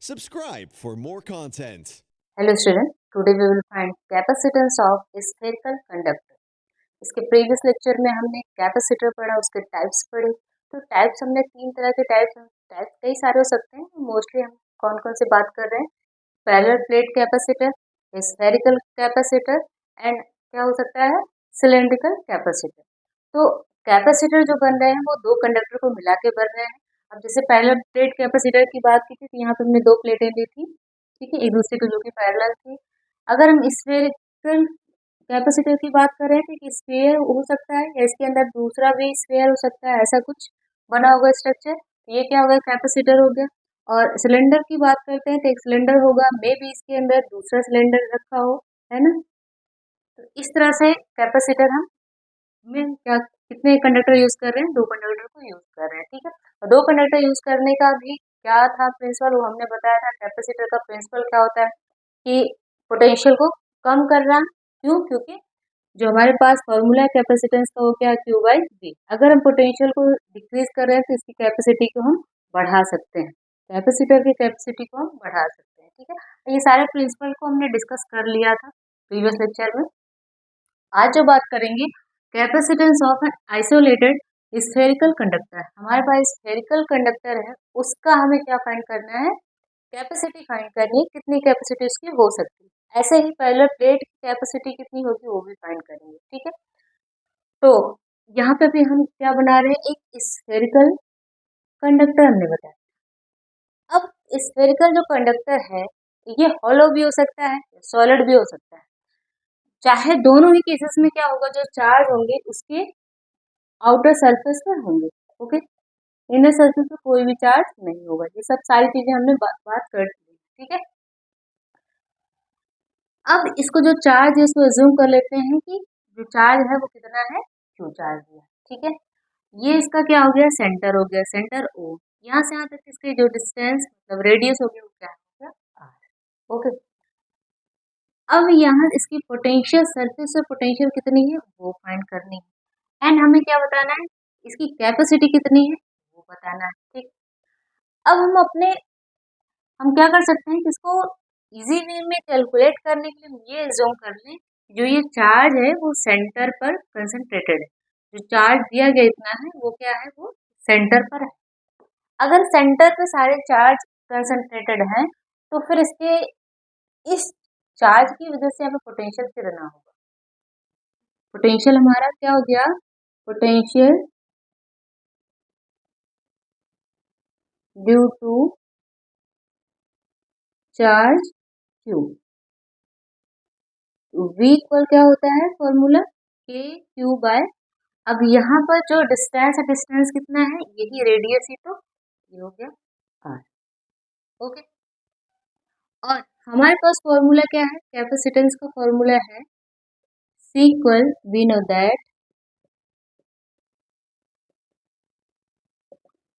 Subscribe for more content. Hello student, today we will find capacitance of spherical conductor. इसके previous lecture में हमने capacitor पढ़ा, उसके types पढ़े। तो टाइप्स हमने तीन तरह के टाइप्स कई सारे हो सकते हैं। मोस्टली हम कौन कौन से बात कर रहे हैं? Parallel plate capacitor, spherical capacitor and क्या हो सकता है, सिलेंड्रिकल कैपेसिटर। तो कैपेसिटर जो बन रहे हैं वो दो कंडक्टर को मिला के बन रहे हैं। अब जैसे पैरेलल प्लेट कैपेसिटर की बात की थी, तो यहाँ पे हमने दो प्लेटें ली थी, ठीक है, एक दूसरे के जो कि पैरेलल थी। अगर हम स्फेरिकल कैपेसिटर की बात करें तो एक स्फीयर हो सकता है या इसके अंदर दूसरा भी स्फीयर हो सकता है, ऐसा कुछ बना होगा स्ट्रक्चर। ये क्या होगा, कैपेसिटर हो गया। और सिलेंडर की बात करते हैं तो एक सिलेंडर होगा, मे भी इसके अंदर दूसरा सिलेंडर रखा हो, है ना। तो इस तरह से कैपेसिटर हम में क्या कितने कंडक्टर यूज कर रहे हैं, दो कंडक्टर को यूज कर रहे हैं, ठीक है। और दो कंडक्टर यूज करने का भी क्या था प्रिंसिपल, वो हमने बताया था। कैपेसिटर का प्रिंसिपल क्या होता है कि पोटेंशियल को कम करना। क्यों? क्योंकि जो हमारे पास फॉर्मूला है कैपेसिटेंस का वो क्या है, क्यू बाई वी। अगर हम पोटेंशियल को डिक्रीज कर रहे हैं तो इसकी कैपेसिटी को हम बढ़ा सकते हैं, कैपेसिटर की कैपेसिटी को हम बढ़ा सकते हैं, ठीक है। ये सारे प्रिंसिपल को हमने डिस्कस कर लिया था प्रीवियस लेक्चर में। आज जो बात करेंगे, capacitance of an isolated spherical conductor. हमारे पास स्फेरिकल कंडक्टर है, उसका हमें क्या फाइंड करना है, कैपेसिटी फाइंड करनी है, कितनी कैपेसिटी उसकी हो सकती है। ऐसे ही पैरेलल प्लेट की कैपेसिटी कितनी होगी वो भी फाइंड करेंगे, ठीक है। तो यहाँ पे भी हम क्या बना रहे हैं, एक स्फेरिकल कंडक्टर हमने बताया। अब स्फेरिकल जो कंडक्टर है ये हॉलो भी हो सकता है, सॉलिड भी हो सकता है। चाहे दोनों ही केसेस में क्या होगा, जो चार्ज होंगे उसके आउटर सरफेस पर होंगे, ओके। इनर सरफेस पर कोई भी चार्ज नहीं होगा। ये सब सारी चीजें हमने बात कर ली, ठीक है। अब इसको जो चार्ज है इसको एज्यूम कर लेते हैं कि जो चार्ज है वो कितना है, क्यू चार्ज है, ठीक है। ये इसका क्या हो गया, सेंटर हो गया, सेंटर ओ। यहाँ से यहाँ तक इसके जो डिस्टेंस मतलब रेडियस हो गया वो क्या हो गया, आर, ओके। अब यहाँ इसकी पोटेंशियल, सरफेस से पोटेंशियल कितनी है वो फाइंड करनी है। एंड हमें क्या बताना है, इसकी कैपेसिटी कितनी है वो बताना है, ठीक। अब हम क्या कर सकते हैं कि इसको इजी वे में कैलकुलेट करने के लिए हम ये एज्यूम कर लें, जो ये चार्ज है वो सेंटर पर कंसंट्रेटेड है। जो चार्ज दिया गया इतना है वो क्या है, वो सेंटर पर है। अगर सेंटर पे सारे चार्ज कंसंट्रेटेड हैं तो फिर इस चार्ज की वजह से हमें पोटेंशियल कितना होगा। पोटेंशियल हमारा क्या हो गया, potential due to charge Q. V equal क्या होता है फॉर्मूला, के क्यू बाय। अब यहाँ पर जो डिस्टेंस है, डिस्टेंस कितना है, यही रेडियस ही, तो ये हो गया आर, ओके। और हमारे पास फॉर्मूला क्या है, कैपेसिटेंस का फॉर्मूला है C equal, we know that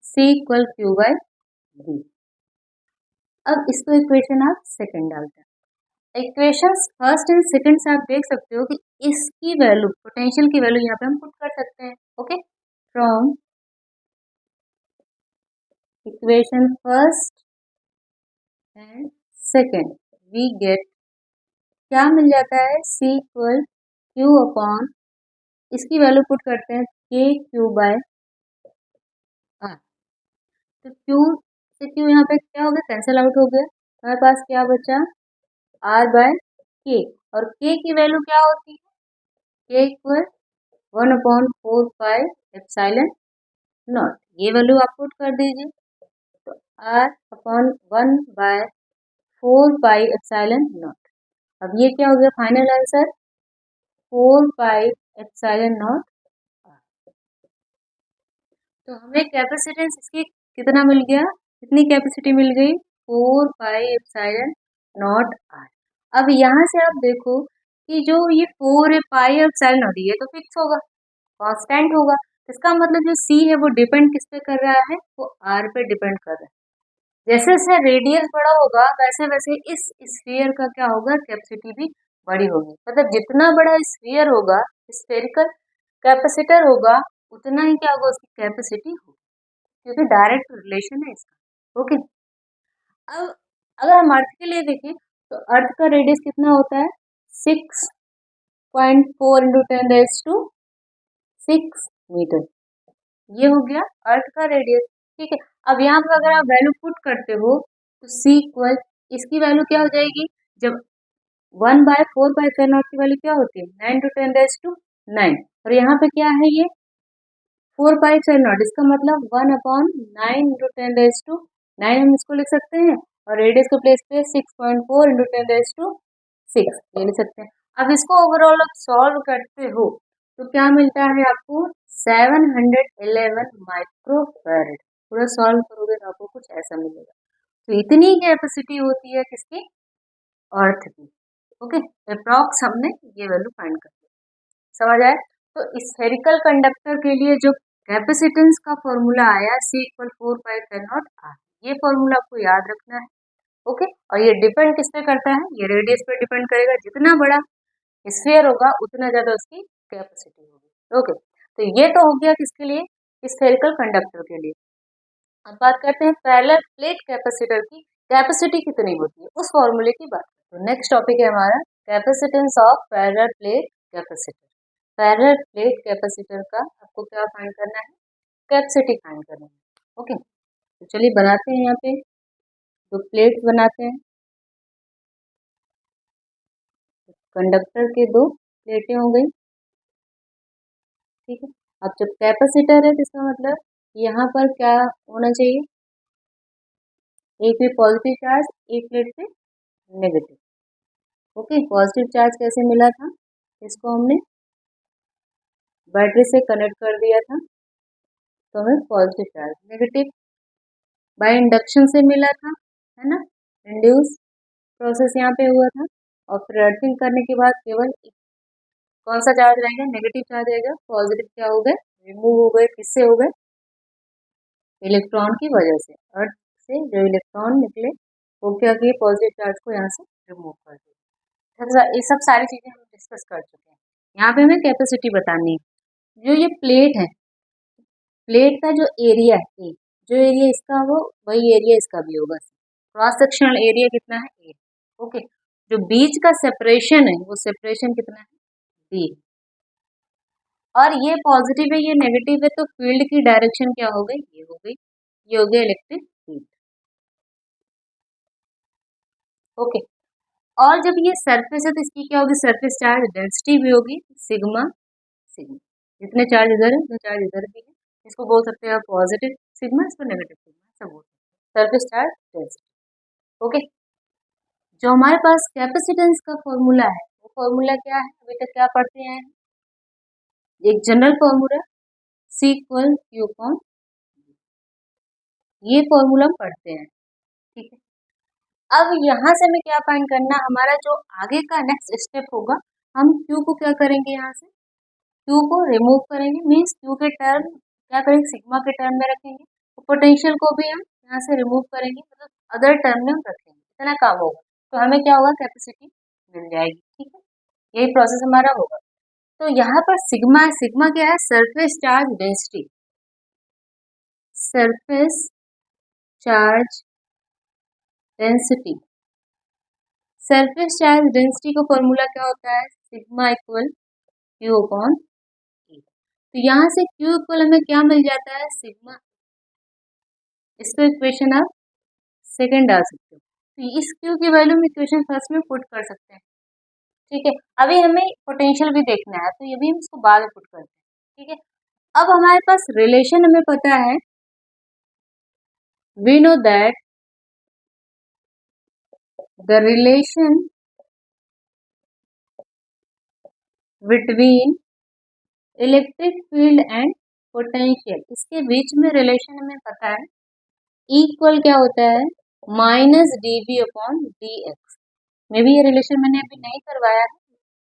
C equal Q by V. अब इसको इक्वेशन आप सेकंड डालते हैं। इक्वेशंस फर्स्ट एंड सेकंड से आप देख सकते हो कि इसकी वैल्यू, पोटेंशियल की वैल्यू यहाँ पे हम पुट कर सकते हैं, okay. From equation first and second we get, क्या मिल जाता है, C इक्वल क्यू अपॉन, इसकी वैल्यू पुट करते हैं के क्यू बाय आर। तो क्यू से क्यू यहाँ पे क्या हो गया, कैंसिल आउट हो गया। हमारे पास क्या बचा, आर बाय के। और के की वैल्यू क्या होती है, के इक्वल 1/4 पाई नॉट। ये वैल्यू आप पुट कर दीजिए, तो आर अपॉन 1/4 पाई नॉट। अब ये क्या हो गया फाइनल आंसर, 4 पाई नॉट। तो हमें कैपेसिटेंस इसकी कितना मिल गया, कितनी कैपेसिटी मिल गई, 4 पाई आर। अब यहाँ से आप देखो कि जो ये 4 पाई ये तो फिक्स होगा, कांस्टेंट होगा। इसका मतलब जो सी है वो डिपेंड किस पे कर रहा है, वो आर पे डिपेंड कर रहा है। जैसे जैसे रेडियस बड़ा होगा वैसे वैसे इस स्फीयर का क्या होगा, कैपेसिटी भी बड़ी होगी। मतलब जितना बड़ा स्फीयर होगा, स्फेरिकल कैपेसिटर होगा, उतना ही क्या होगा, उसकी कैपेसिटी होगी, क्योंकि डायरेक्ट रिलेशन है इसका, ओके। अब अगर हम अर्थ के लिए देखें तो अर्थ का रेडियस कितना होता है 6.4 इंटू 10⁻⁶ मीटर। ये हो गया अर्थ का रेडियस। ठीक है, अब यहाँ पर अगर आप वैल्यू पुट करते हो तो C इक्वल इसकी वैल्यू क्या हो जाएगी, जब 1/4π/0 की वैल्यू क्या होती है 9 × 10⁹ और यहाँ पे क्या है ये 4π/0, इसका मतलब 1/9 × 10⁹ हम इसको लिख सकते हैं और रेडियस के प्लेस पे 6.4 × 10⁶ ये लिख सकते हैं। अब इसको ओवरऑल आप सॉल्व करते हो तो क्या मिलता है आपको 711 माइक्रोफैरड। पूरा सॉल्व करोगे तो आपको कुछ ऐसा मिलेगा। तो इतनी कैपेसिटी होती है किसकी, अर्थ की। ओके, अप्रॉक्स हमने ये वैल्यू फाइंड कर ली, समझ आए। तो स्फेरिकल कंडक्टर के लिए जो कैपेसिटेंस का फॉर्मूला आया C = 4π/0 r, ये फॉर्मूला आपको याद रखना है। ओके, और ये डिपेंड किस पे करता है, ये रेडियस पे डिपेंड करेगा। जितना बड़ा स्फीयर होगा उतना ज्यादा उसकी कैपेसिटी होगी। ओके, तो ये तो हो गया किसके लिए, स्फेरिकल कंडक्टर के लिए। अब बात करते हैं पैरेलल प्लेट कैपेसिटर की, कैपेसिटी कितनी होती है उस फॉर्मूले की बात। तो नेक्स्ट टॉपिक है हमारा capacitance of parallel plate capacitor. Parallel plate capacitor का आपको क्या फाइंड करना है, कैपेसिटी फाइंड करना है। ओके, तो चलिए बनाते हैं, यहाँ पे दो प्लेट बनाते हैं, कंडक्टर के दो प्लेटें हो गई। ठीक है, अब जब कैपेसिटर है तो इसका मतलब यहाँ पर क्या होना चाहिए, एक पे पॉजिटिव चार्ज, एक प्लेट पे नेगेटिव। ओके, पॉजिटिव चार्ज कैसे मिला था, इसको हमने बैटरी से कनेक्ट कर दिया था तो हमें positive charge, negative by induction से मिला था, है ना, इंड्यूस प्रोसेस यहाँ पे हुआ था। और फिर अर्थिंग करने के बाद केवल कौन सा चार्ज रहेगा, नेगेटिव चार्ज रहेगा, पॉजिटिव क्या हो गए, रिमूव हो गए। किससे हो गए, इलेक्ट्रॉन की वजह से। अर्थ से जो इलेक्ट्रॉन निकले वो क्या किए, पॉजिटिव चार्ज को यहाँ से रिमूव कर दिया। ये सब सारी चीजें हम डिस्कस कर चुके हैं। यहाँ पे हमें कैपेसिटी बतानी है। जो ये प्लेट है, प्लेट का जो एरिया है, जो एरिया इसका हो वही एरिया इसका भी होगा। क्रॉस सेक्शनल एरिया कितना है, ए। ओके, जो बीच का सेपरेशन है वो सेपरेशन कितना है, डी। और ये पॉजिटिव है ये नेगेटिव है, तो फील्ड की डायरेक्शन क्या हो गई, ये हो गई, ये हो गया इलेक्ट्रिक फील्ड। ओके, और जब ये सरफेस है तो इसकी क्या होगी, सरफेस चार्ज डेंसिटी भी होगी सिग्मा सिग्मा। जितने चार्ज इधर है उतने चार्ज इधर भी है। इसको बोल सकते हैं पॉजिटिव सिग्मा, इसको नेगेटिव सिग्मा, सब बोल सकते हैं, सरफेस चार्ज डेंसिटी। ओके, जो हमारे पास कैपेसिटेंस का फॉर्मूला है वो फॉर्मूला क्या है, अभी तक क्या पढ़ते हैं, एक जनरल फॉर्मूला C = Q/, ये फॉर्मूला हम पढ़ते हैं। ठीक है, अब यहाँ से हमें क्या फाइंड करना, हमारा जो आगे का नेक्स्ट स्टेप होगा, हम Q को क्या करेंगे, यहाँ से Q को रिमूव करेंगे, मीन्स Q के टर्म क्या करेंगे, सिग्मा के टर्म में रखेंगे। तो पोटेंशियल को भी हम यहाँ से रिमूव करेंगे, मतलब अदर टर्म में हम रखेंगे, इतना काम होगा तो हमें क्या होगा, कैपेसिटी मिल जाएगी। ठीक है, यही प्रोसेस हमारा होगा। तो यहाँ पर सिग्मा, सिग्मा क्या है, surface charge density, surface charge density. Surface charge density का फॉर्मूला क्या होता है, सिग्मा = Q/E। तो यहाँ से Q इक्वल हमें क्या मिल जाता है, सिग्मा। इसको इक्वेशन आप सेकंड डाल सकते हो, तो इस Q की वैल्यू हम इक्वेशन फर्स्ट में पुट कर सकते हैं। ठीक है, अभी हमें पोटेंशियल भी देखना है तो ये भी हम इसको बाद में पुट करते हैं। ठीक है, अब हमारे पास रिलेशन हमें पता है, we know that the relation between electric field and potential, इसके बीच में रिलेशन हमें पता है, इक्वल क्या होता है, -dV/dx। मे भी ये रिलेशन मैंने अभी नहीं करवाया है,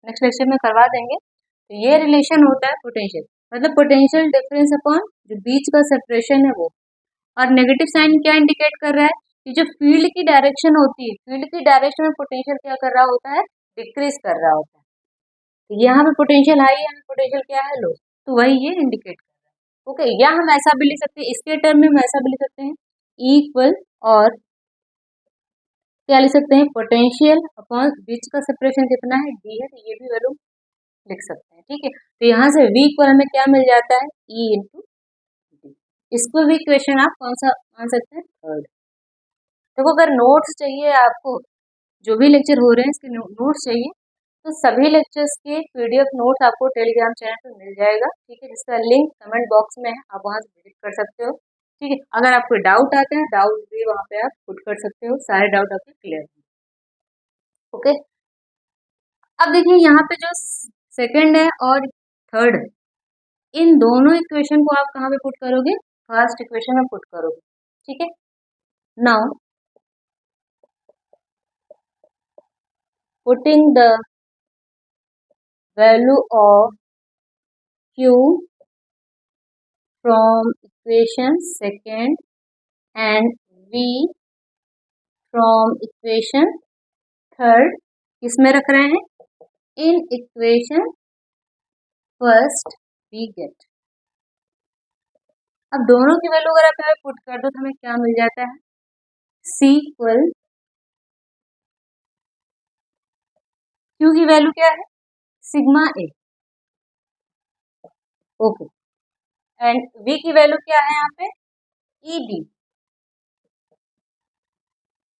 नेक्स्ट लेक्चर में करवा देंगे। तो ये रिलेशन होता है पोटेंशियल, मतलब पोटेंशियल डिफरेंस अपॉन जो बीच का सेपरेशन है वो। और नेगेटिव साइन क्या इंडिकेट कर रहा है, कि जो फील्ड की डायरेक्शन होती है, फील्ड की डायरेक्शन में पोटेंशियल क्या कर रहा होता है, डिक्रीज कर रहा होता है। तो यहाँ पे पोटेंशियल हाई है, यहाँ पोटेंशियल क्या है, लो, तो वही ये इंडिकेट कर रहा है। ओके, या हम ऐसा भी लिख सकते हैं, इसके टर्म में हम ऐसा भी लिख सकते हैं, इक्वल और क्या लिख सकते हैं, पोटेंशियल अपॉन बीच का सेपरेशन कितना है, डी है, तो ये भी वैल्यू लिख सकते हैं। ठीक है, तो यहाँ से v इक्वल हमें क्या मिल जाता है, E इंटू डी। इसको भी क्वेश्चन आप कौन सा मान सकते हैं, थर्ड। देखो अगर नोट्स चाहिए आपको, जो भी लेक्चर हो रहे हैं इसके नोट्स चाहिए, तो सभी लेक्चर्स के पीडीएफ नोट्स आपको टेलीग्राम चैनल पर मिल जाएगा। ठीक है, जिसका लिंक कमेंट बॉक्स में है, आप वहां से विजिट कर सकते हो। ठीक है, अगर आपको डाउट आते हैं, डाउट भी वहां पे आप पुट कर सकते हो, सारे डाउट आपके क्लियर होंगे। ओके, अब देखिए यहाँ पे जो सेकंड है और थर्ड, इन दोनों इक्वेशन को आप कहाँ पे पुट करोगे, फर्स्ट इक्वेशन में पुट करोगे। ठीक है, now putting the value of Q from equation second and V from equation third, किसमें रख रहे हैं, इन इक्वेशन फर्स्ट वी गेट। अब दोनों की वैल्यू अगर आप यहाँ पुट कर दो तो हमें क्या मिल जाता है, C इक्वल Q की वैल्यू क्या है, sigma A, okay, and V की वैल्यू क्या है यहाँ पे, ई डी,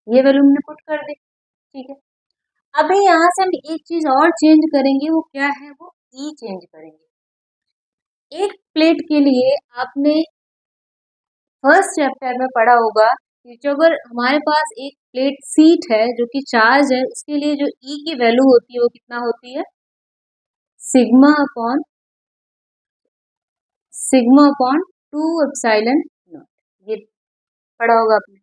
ये वैल्यू हमने पुट कर दी। ठीक है, अभी यहाँ से हम एक चीज और चेंज करेंगे, वो क्या है, वो ई चेंज करेंगे। एक प्लेट के लिए आपने फर्स्ट चैप्टर में पढ़ा होगा कि जो अगर हमारे पास एक प्लेट सीट है जो कि चार्ज है, इसके लिए जो ई की वैल्यू होती है वो कितना होती है, सिग्मा अपॉन 2 एप्सिलॉन नॉट, ये पढ़ा होगा आपने।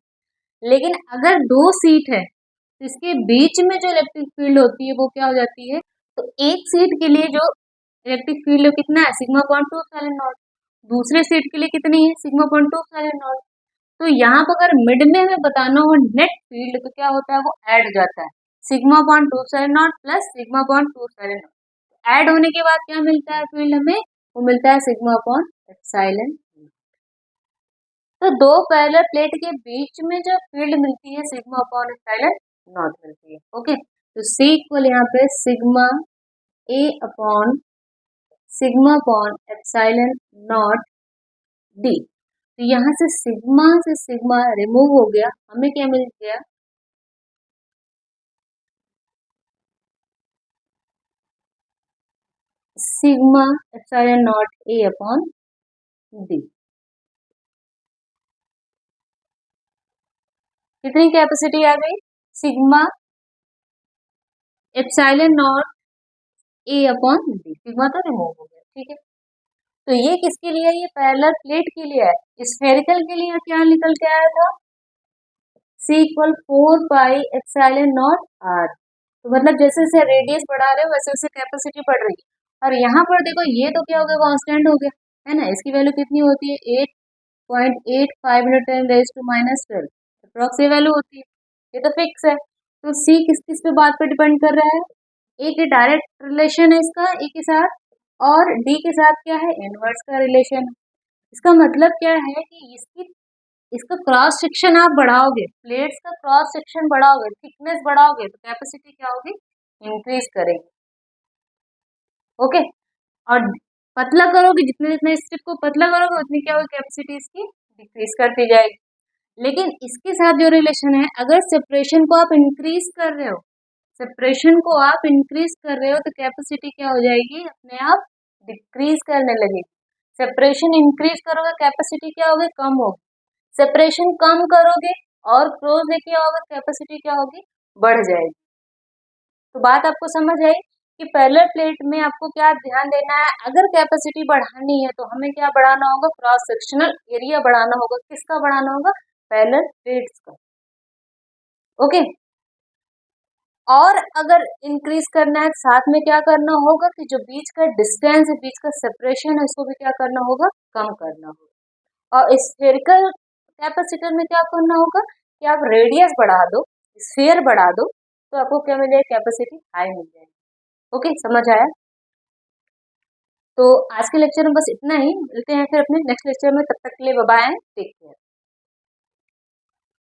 लेकिन अगर दो सीट है तो इसके बीच में जो इलेक्ट्रिक फील्ड होती है वो क्या हो जाती है, तो एक सीट के लिए जो इलेक्ट्रिक फील्ड कितना है, सिग्मा अपॉन 2 एप्सिलॉन नॉट, दूसरे सीट के लिए कितनी है, सिग्मा अपॉन 2 एप्सिलॉन नॉट। तो यहाँ पर अगर मिड में हमें बताना हो नेट फील्ड तो क्या होता है, वो ऐड हो जाता है, sigma upon 2 epsilon not plus sigma upon 2 epsilon not. Add होने के बाद क्या मिलता है फील्ड हमें, वो मिलता है सिग्मा अपॉन एप्सिलॉन। तो दो पैरेलल प्लेट के बीच में जो फील्ड मिलती है सिग्मा अपॉन एप्सिलॉन नॉट मिलती है। ओके, तो सी इक्वल यहाँ पे sigma A upon sigma upon epsilon not D. तो यहाँ से सिग्मा रिमूव हो गया, हमें क्या मिल गया, sigma epsilon not a upon D. कितनी कैपेसिटी आ गई, sigma epsilon not a upon D, sigma तो रिमूव हो गया। ठीक है, तो ये किसके लिए है, ये पैरेलल प्लेट के लिए है। स्फेरिकल के लिए क्या निकल के आया था, C equal 4 pi epsilon naught R. तो मतलब जैसे जैसे रेडियस बढ़ा रहे हो वैसे वैसे कैपेसिटी बढ़ रही है। और यहाँ पर देखो ये तो क्या हो गया, कांस्टेंट हो गया है ना, इसकी वैल्यू कितनी होती है, 8.85 × 10⁻12 अप्रॉक्स ये वैल्यू होती है, ये तो फिक्स है। तो C किस किस पे बात पे डिपेंड कर रहा है, एक डायरेक्ट रिलेशन है इसका ए के साथ, और डी के साथ क्या है, इनवर्स का रिलेशन। इसका मतलब क्या है कि इसका क्रॉस सेक्शन आप बढ़ाओगे, प्लेट्स का क्रॉस सेक्शन बढ़ाओगे, थिकनेस बढ़ाओगे तो कैपेसिटी क्या होगी, इंक्रीज करेगी। ओके, और पतला करोगे, जितने जितने स्ट्रिप को पतला करोगे उतनी क्या होगी, कैपेसिटी इसकी डिक्रीज करती जाएगी। लेकिन इसके साथ जो रिलेशन है, अगर सेपरेशन को आप इंक्रीज कर रहे हो, सेपरेशन को आप इंक्रीज कर रहे हो तो कैपेसिटी क्या हो जाएगी, अपने आप डिक्रीज करने लगेगी। सेपरेशन इंक्रीज करोगे कैपेसिटी क्या होगी, कम होगी। सेपरेशन कम करोगे और क्लोज लेके आओगे, कैपेसिटी क्या होगी, बढ़ जाएगी। तो बात आपको समझ आई कि पैरेलल प्लेट में आपको क्या ध्यान देना है, अगर कैपेसिटी बढ़ानी है तो हमें क्या बढ़ाना होगा, क्रॉस सेक्शनल एरिया बढ़ाना होगा। किसका बढ़ाना होगा, पैरेलल प्लेट्स का। ओके, और अगर इंक्रीज करना है साथ में क्या करना होगा कि जो बीच का डिस्टेंस है, बीच का सेपरेशन है, उसको भी क्या करना होगा, कम करना होगा। और स्फेरिकल कैपेसिटर में क्या करना होगा कि आप रेडियस बढ़ा दो, स्फीयर बढ़ा दो, तो आपको क्या मिल जाएगी, कैपेसिटी हाई मिल जाएगी। ओके, समझ आया। तो आज के लेक्चर में बस इतना ही, मिलते हैं फिर अपने नेक्स्ट लेक्चर में, तब तक के लिए बाय बाय, टेक केयर।